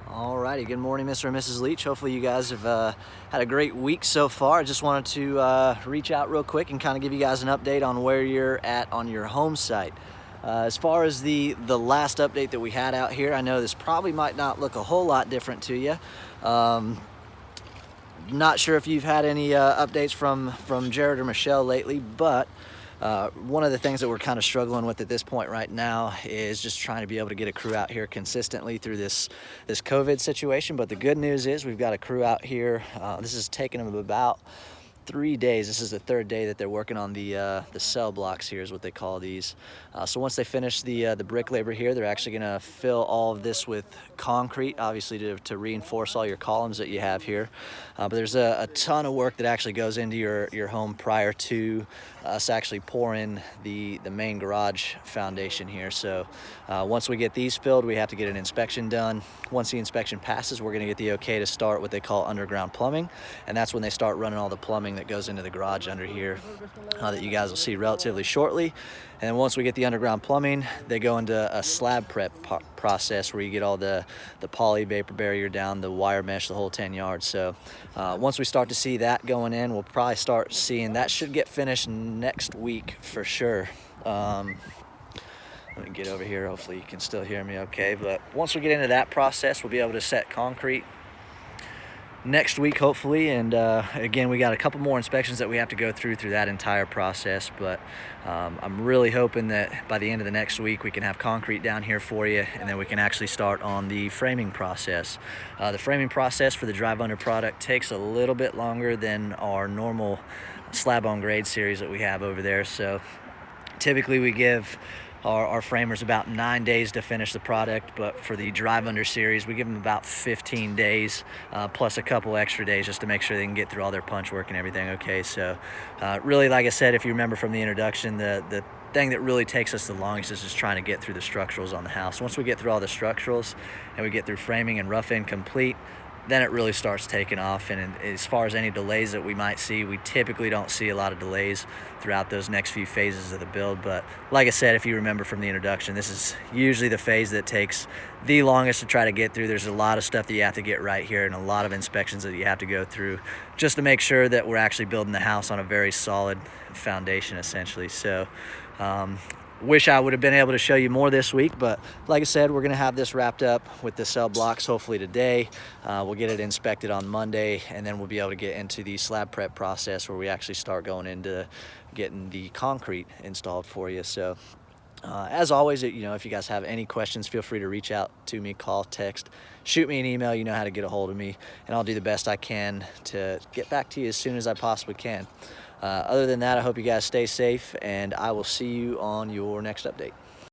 Alrighty, good morning, Mr. and Mrs. Leach. Hopefully you guys have had a great week so far. I just wanted to reach out real quick and kind of give you guys an update on where you're at on your home site. As far as the last update that we had out here, I know this probably might not look a whole lot different to you. Not sure if you've had any updates from Jared or Michelle lately, but one of the things that we're kind of struggling with at this point right now is just trying to be able to get a crew out here consistently through this COVID situation. But the good news is we've got a crew out here. This is taking them about 3 days. This is the third day that they're working on the cell blocks here, is what they call these. So once they finish the brick labor here, they're actually going to fill all of this with concrete, obviously to reinforce all your columns that you have here. But there's a ton of work that actually goes into your home prior to us actually pouring the main garage foundation here. So once we get these filled, we have to get an inspection done. Once the inspection passes, we're going to get the okay to start what they call underground plumbing, and that's when they start running all the plumbing that goes into the garage under here that you guys will see relatively shortly. And once we get the underground plumbing, they go into a slab prep process where you get all the poly vapor barrier down, the wire mesh, the whole 10 yards. So once we start to see that going in, we'll probably start seeing that should get finished next week for sure. Let me get over here. Hopefully you can still hear me okay. But once we get into that process, we'll be able to set concrete next week, hopefully. And again, we got a couple more inspections that we have to go through that entire process. But I'm really hoping that by the end of the next week, we can have concrete down here for you, and then we can actually start on the framing process. The framing process for the drive under product takes a little bit longer than our normal slab on grade series that we have over there. So typically we give our framers about 9 days to finish the product, but for the drive under series, we give them about 15 days plus a couple extra days just to make sure they can get through all their punch work and everything okay. So really, like I said, if you remember from the introduction, the thing that really takes us the longest is just trying to get through the structurals on the house. Once we get through all the structurals and we get through framing and rough end complete, then it really starts taking off. And as far as any delays that we might see, we typically don't see a lot of delays throughout those next few phases of the build. But like I said, if you remember from the introduction, this is usually the phase that takes the longest to try to get through. There's a lot of stuff that you have to get right here and a lot of inspections that you have to go through just to make sure that we're actually building the house on a very solid foundation, essentially. So wish I would have been able to show you more this week, but like I said, we're going to have this wrapped up with the cell blocks hopefully today. We'll get it inspected on Monday, and then we'll be able to get into the slab prep process where we actually start going into getting the concrete installed for you. So as always, if you guys have any questions, feel free to reach out to me, call, text, shoot me an email. You know how to get a hold of me, and I'll do the best I can to get back to you as soon as I possibly can. Other than that, I hope you guys stay safe, and I will see you on your next update.